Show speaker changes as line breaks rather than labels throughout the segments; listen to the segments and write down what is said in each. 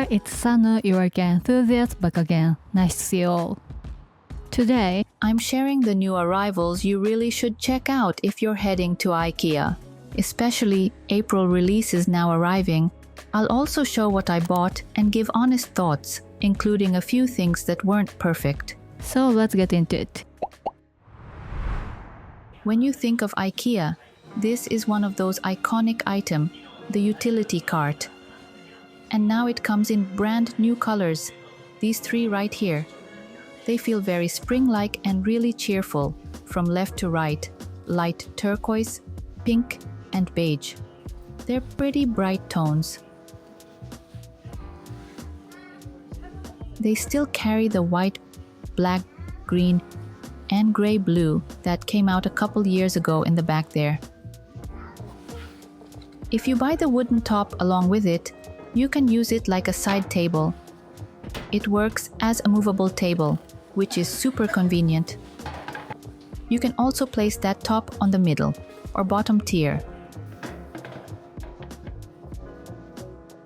there, it's Sanu, your IKEA enthusiast, back again. Nice to see you all. Today, I'm sharing the new arrivals you really should check out if you're heading to IKEA. Especially April releases now arriving. I'll also show what I bought and give honest thoughts, including a few things that weren't perfect. So let's get into it. When you think of IKEA, this is one of those iconic items, the utility cart. And now it comes in brand new colors, these three right here. They feel very spring-like and really cheerful, from left to right, light turquoise, pink, and beige. They're pretty bright tones. They still carry the white, black, green, and gray blue that came out a couple years ago in the back there. If you buy the wooden top along with it, you can use it like a side table. It works as a movable table, which is super convenient. You can also place that top on the middle or bottom tier.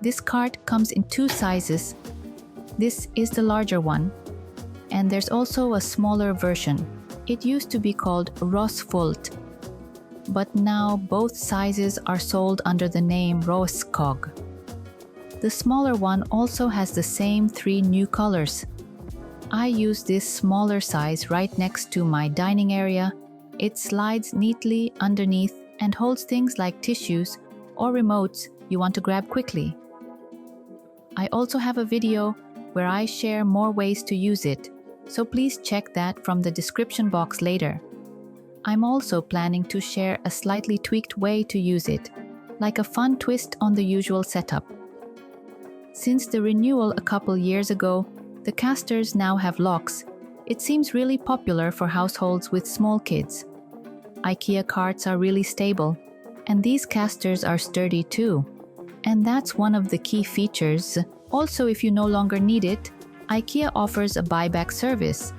This cart comes in two sizes. This is the larger one, and there's also a smaller version. It used to be called RÅSKOG, but now both sizes are sold under the name RÅSKOG. The smaller one also has the same three new colors. I use this smaller size right next to my dining area. It slides neatly underneath and holds things like tissues or remotes you want to grab quickly. I also have a video where I share more ways to use it, so please check that from the description box later. I'm also planning to share a slightly tweaked way to use it, like a fun twist on the usual setup. Since the renewal a couple years ago, the casters now have locks. It seems really popular for households with small kids. IKEA carts are really stable, and these casters are sturdy too. And that's one of the key features. Also, if you no longer need it, IKEA offers a buyback service.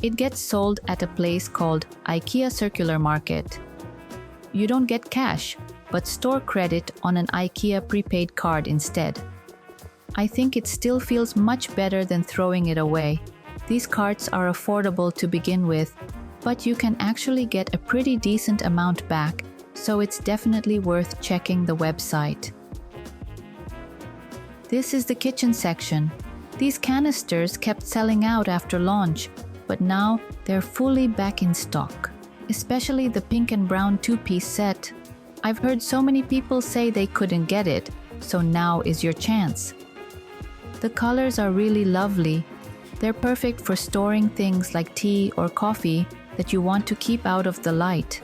It gets sold at a place called IKEA Circular Market. You don't get cash, but store credit on an IKEA prepaid card instead. I think it still feels much better than throwing it away. These carts are affordable to begin with, but you can actually get a pretty decent amount back, so it's definitely worth checking the website. This is the kitchen section. These canisters kept selling out after launch, but now they're fully back in stock. Especially the pink and brown two-piece set. I've heard so many people say they couldn't get it, so now is your chance. The colors are really lovely. They're perfect for storing things like tea or coffee that you want to keep out of the light.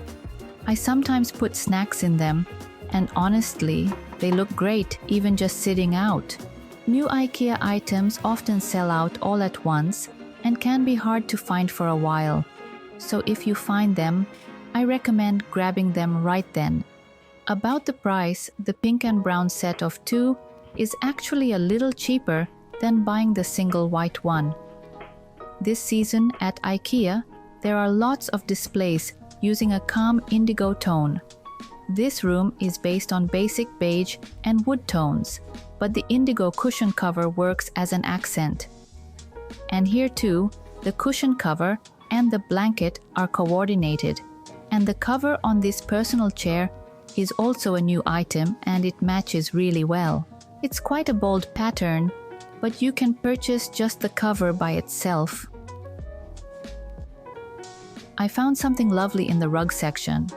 I sometimes put snacks in them, and honestly, they look great even just sitting out. New IKEA items often sell out all at once and can be hard to find for a while. So if you find them, I recommend grabbing them right then. About the price, the pink and brown set of two is actually a little cheaper than buying the single white one. This season at IKEA, there are lots of displays using a calm indigo tone. This room is based on basic beige and wood tones, but the indigo cushion cover works as an accent. And here too, the cushion cover and the blanket are coordinated, and the cover on this personal chair is also a new item and it matches really well. It's quite a bold pattern, but you can purchase just the cover by itself. I found something lovely in the rug section.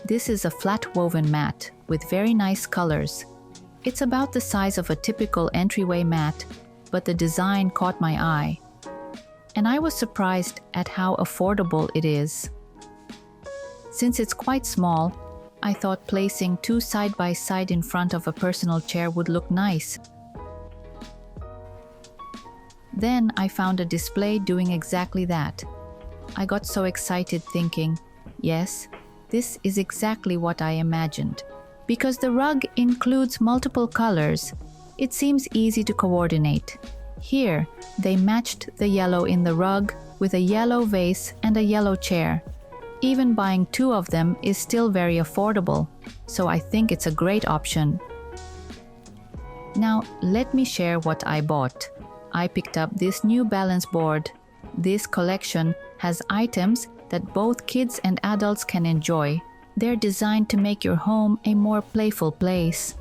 This is a flat woven mat with very nice colors. It's about the size of a typical entryway mat, but the design caught my eye. And I was surprised at how affordable it is. Since it's quite small, I thought placing two side by side in front of a personal chair would look nice. Then I found a display doing exactly that. I got so excited thinking, yes, this is exactly what I imagined. Because the rug includes multiple colors, it seems easy to coordinate. Here, they matched the yellow in the rug with a yellow vase and a yellow chair. Even buying two of them is still very affordable, so I think it's a great option. Now, let me share what I bought. I picked up this new balance board. This collection has items that both kids and adults can enjoy. They're designed to make your home a more playful place.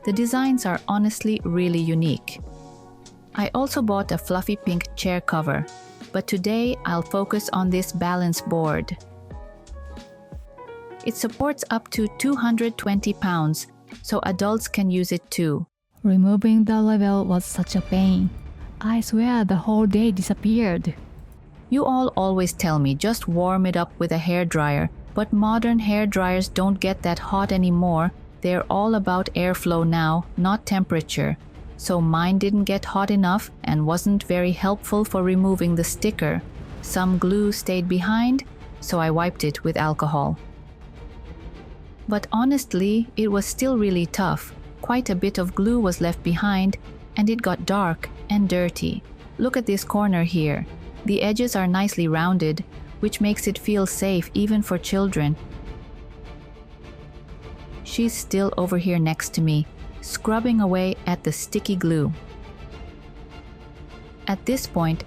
The designs are honestly really unique. I also bought a fluffy pink chair cover, but today I'll focus on this balance board. It supports up to 220 pounds, so adults can use it too.
Removing the level was such a pain. I swear the whole day disappeared.
You all always tell me just warm it up with a hairdryer, but modern hair dryers don't get that hot anymore. They're all about airflow now, not temperature. So mine didn't get hot enough and wasn't very helpful for removing the sticker. Some glue stayed behind, so I wiped it with alcohol. But honestly, it was still really tough. Quite a bit of glue was left behind, and it got dark and dirty. Look at this corner here. The edges are nicely rounded, which makes it feel safe even for children. She's still over here next to me, scrubbing away at the sticky glue. At this point,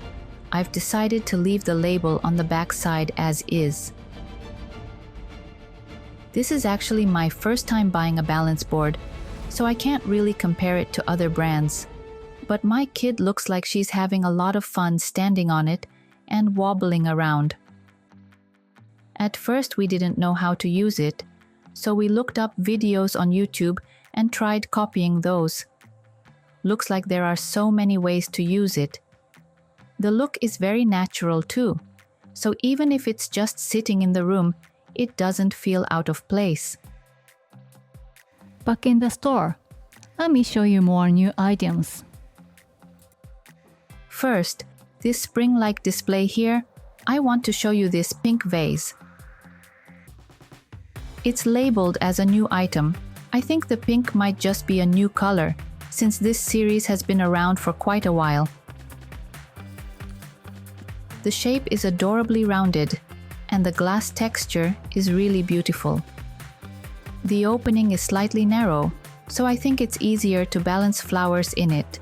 I've decided to leave the label on the back side as is. This is actually my first time buying a balance board, so I can't really compare it to other brands. But my kid looks like she's having a lot of fun standing on it and wobbling around. At first we didn't know how to use it, so we looked up videos on YouTube and tried copying those. Looks like there are so many ways to use it. The look is very natural too, so even if it's just sitting in the room, it doesn't feel out of place.
Back in the store, let me show you more new items.
First, this spring-like display here, I want to show you this pink vase. It's labeled as a new item. I think the pink might just be a new color, since this series has been around for quite a while. The shape is adorably rounded, and the glass texture is really beautiful. The opening is slightly narrow, so I think it's easier to balance flowers in it.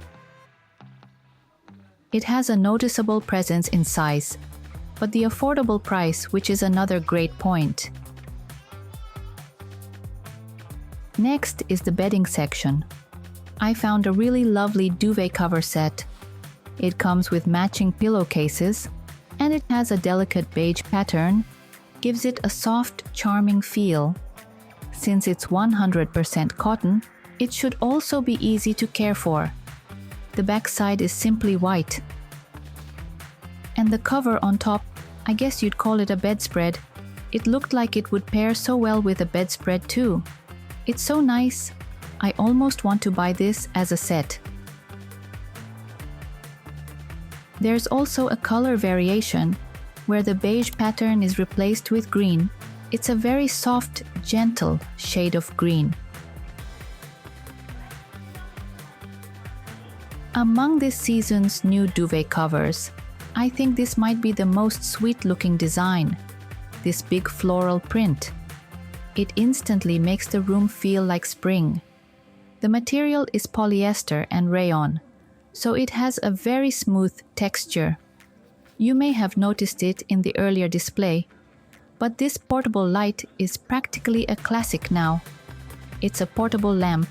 It has a noticeable presence in size, but the affordable price, which is another great point. Next is the bedding section. I found a really lovely duvet cover set. It comes with matching pillowcases, and it has a delicate beige pattern, gives it a soft, charming feel. Since it's 100% cotton, it should also be easy to care for. The backside is simply white. And the cover on top, I guess you'd call it a bedspread. It looked like it would pair so well with a bedspread too. It's so nice. I almost want to buy this as a set. There's also a color variation, where the beige pattern is replaced with green. It's a very soft, gentle shade of green. Among this season's new duvet covers, I think this might be the most sweet-looking design. This big floral print. It instantly makes the room feel like spring. The material is polyester and rayon, so it has a very smooth texture. You may have noticed it in the earlier display, but this portable light is practically a classic now. It's a portable lamp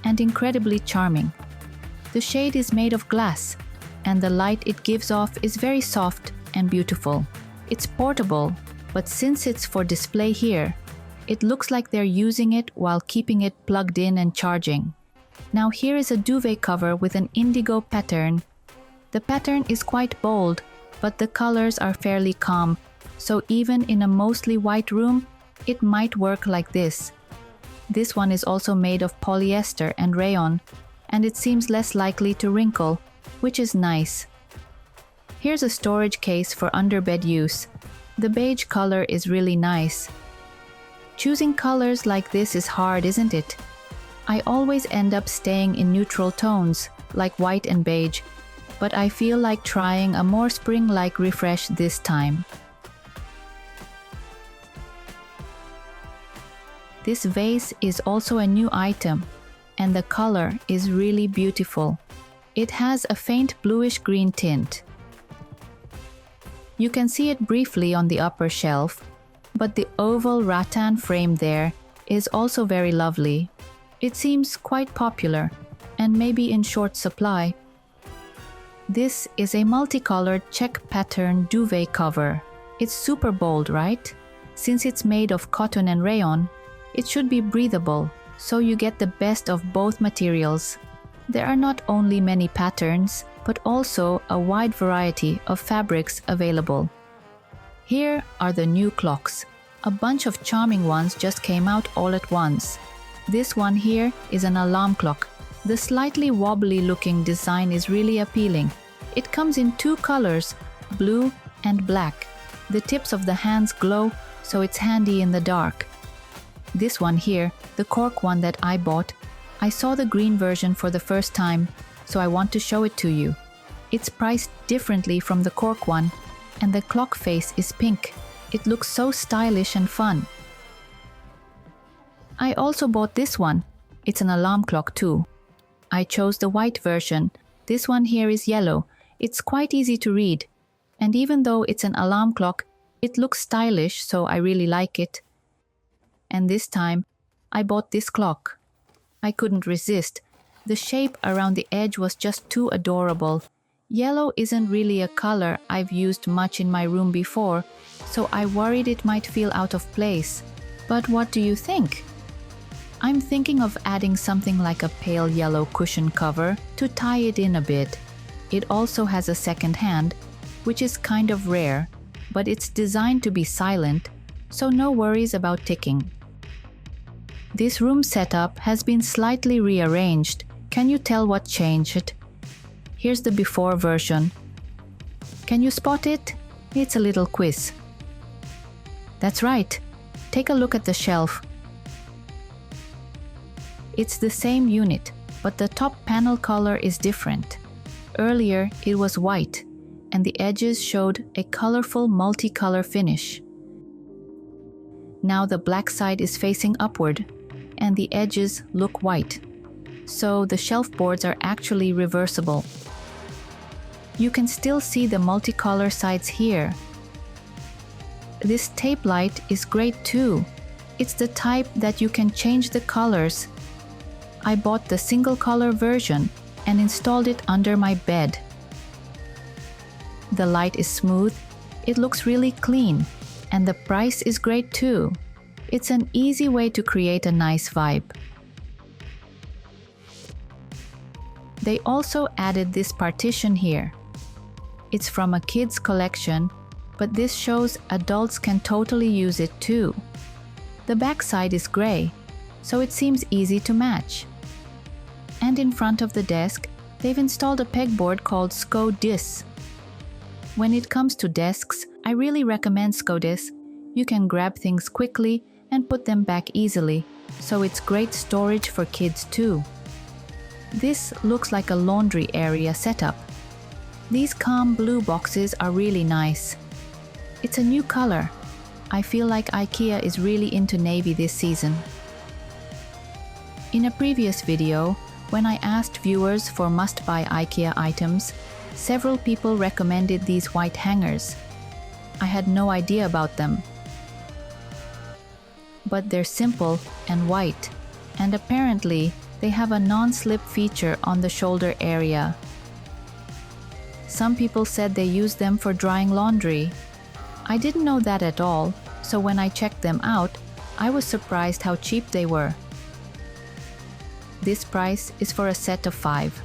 and incredibly charming. The shade is made of glass, and the light it gives off is very soft and beautiful. It's portable, but since it's for display here, it looks like they're using it while keeping it plugged in and charging. Now here is a duvet cover with an indigo pattern. The pattern is quite bold, but the colors are fairly calm, so even in a mostly white room, it might work like this. This one is also made of polyester and rayon, and it seems less likely to wrinkle, which is nice. Here's a storage case for underbed use. The beige color is really nice. Choosing colors like this is hard, isn't it? I always end up staying in neutral tones, like white and beige, but I feel like trying a more spring-like refresh this time. This vase is also a new item. and the color is really beautiful. It has a faint bluish-green tint. You can see it briefly on the upper shelf, but the oval rattan frame there is also very lovely. It seems quite popular and maybe in short supply. This is a multicolored check pattern duvet cover. It's super bold, right? Since it's made of cotton and rayon, it should be breathable, so you get the best of both materials. There are not only many patterns, but also a wide variety of fabrics available. Here are the new clocks. A bunch of charming ones just came out all at once. This one here is an alarm clock. The slightly wobbly looking design is really appealing. It comes in two colors, blue and black. The tips of the hands glow, so it's handy in the dark. This one here, the cork one that I bought, I saw the green version for the first time, so I want to show it to you. It's priced differently from the cork one, and the clock face is pink. It looks so stylish and fun. I also bought this one. It's an alarm clock too. I chose the white version. This one here is yellow. It's quite easy to read. And even though it's an alarm clock, it looks stylish, so I really like it. And this time, I bought this clock. I couldn't resist. The shape around the edge was just too adorable. Yellow isn't really a color I've used much in my room before, so I worried it might feel out of place. But what do you think? I'm thinking of adding something like a pale yellow cushion cover to tie it in a bit. It also has a second hand, which is kind of rare, but it's designed to be silent, so no worries about ticking. This room setup has been slightly rearranged. Can you tell what changed? Here's the before version. Can you spot it? It's a little quiz. That's right. Take a look at the shelf. It's the same unit, but the top panel color is different. Earlier, it was white, and the edges showed a colorful multicolor finish. Now the black side is facing upward, and the edges look white. So the shelf boards are actually reversible. You can still see the multicolor sides here. This tape light is great too. It's the type that you can change the colors. I bought the single color version and installed it under my bed. The light is smooth, it looks really clean, and the price is great too. It's an easy way to create a nice vibe. They also added this partition here. It's from a kids collection, but this shows adults can totally use it too. The back side is gray, so it seems easy to match. And in front of the desk, they've installed a pegboard called SKÅDIS. When it comes to desks, I really recommend SKÅDIS. You can grab things quickly and put them back easily, so it's great storage for kids too. This looks like a laundry area setup. These calm blue boxes are really nice. It's a new color. I feel like IKEA is really into navy this season. In a previous video, when I asked viewers for must-buy IKEA items, several people recommended these white hangers. I had no idea about them. But they're simple and white, and apparently they have a non-slip feature on the shoulder area. Some people said they use them for drying laundry. I didn't know that at all, so when I checked them out, I was surprised how cheap they were. This price is for a set of 5.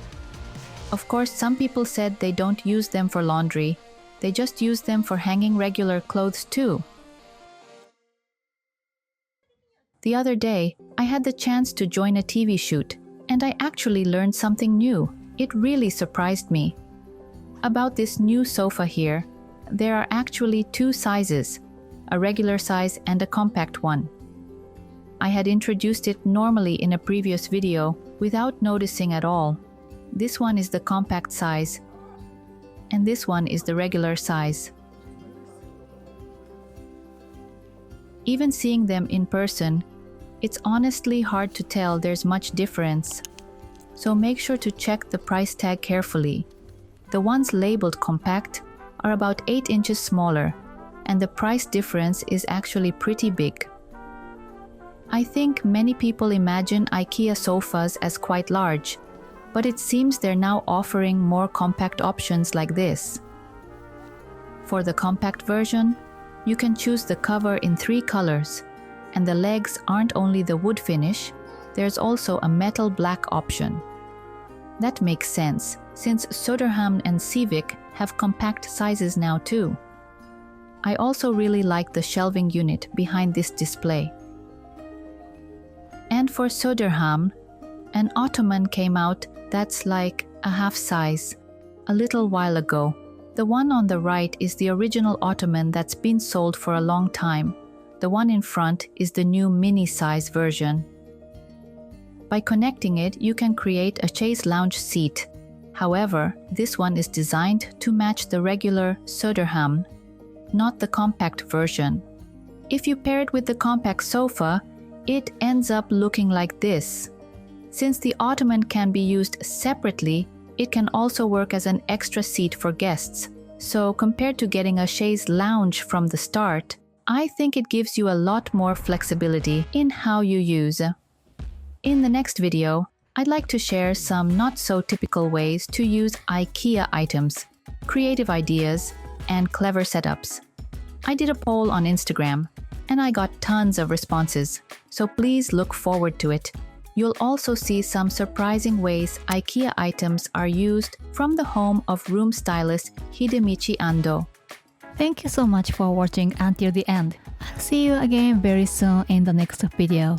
Of course, some people said they don't use them for laundry, they just use them for hanging regular clothes too. The other day, I had the chance to join a TV shoot, and I actually learned something new. It really surprised me. About this new sofa here, there are actually 2 sizes, a regular size and a compact one. I had introduced it normally in a previous video without noticing at all. This one is the compact size, and this one is the regular size. Even seeing them in person, It's honestly hard to tell there's much difference. So make sure to check the price tag carefully. The ones labeled compact are about 8 inches smaller, and the price difference is actually pretty big. I think many people imagine IKEA sofas as quite large, but it seems they're now offering more compact options like this. For the compact version, you can choose the cover in 3 colors, and the legs aren't only the wood finish, there's also a metal black option. That makes sense, since SÖDERHAMN and Civic have compact sizes now too. I also really like the shelving unit behind this display. And for SÖDERHAMN, an ottoman came out that's like a half size a little while ago. The one on the right is the original ottoman that's been sold for a long time. The one in front is the new mini-size version. By connecting it, you can create a chaise lounge seat. However, this one is designed to match the regular SÖDERHAMN, not the compact version. If you pair it with the compact sofa, it ends up looking like this. Since the ottoman can be used separately, it can also work as an extra seat for guests. So compared to getting a chaise lounge from the start, I think it gives you a lot more flexibility in how you use. In the next video, I'd like to share some not-so-typical ways to use IKEA items, creative ideas, and clever setups. I did a poll on Instagram, and I got tons of responses, so please look forward to it. You'll also see some surprising ways IKEA items are used from the home of room stylist Hidemichi Ando.
Thank you so much for watching until the end. I'll see you again very soon in the next video.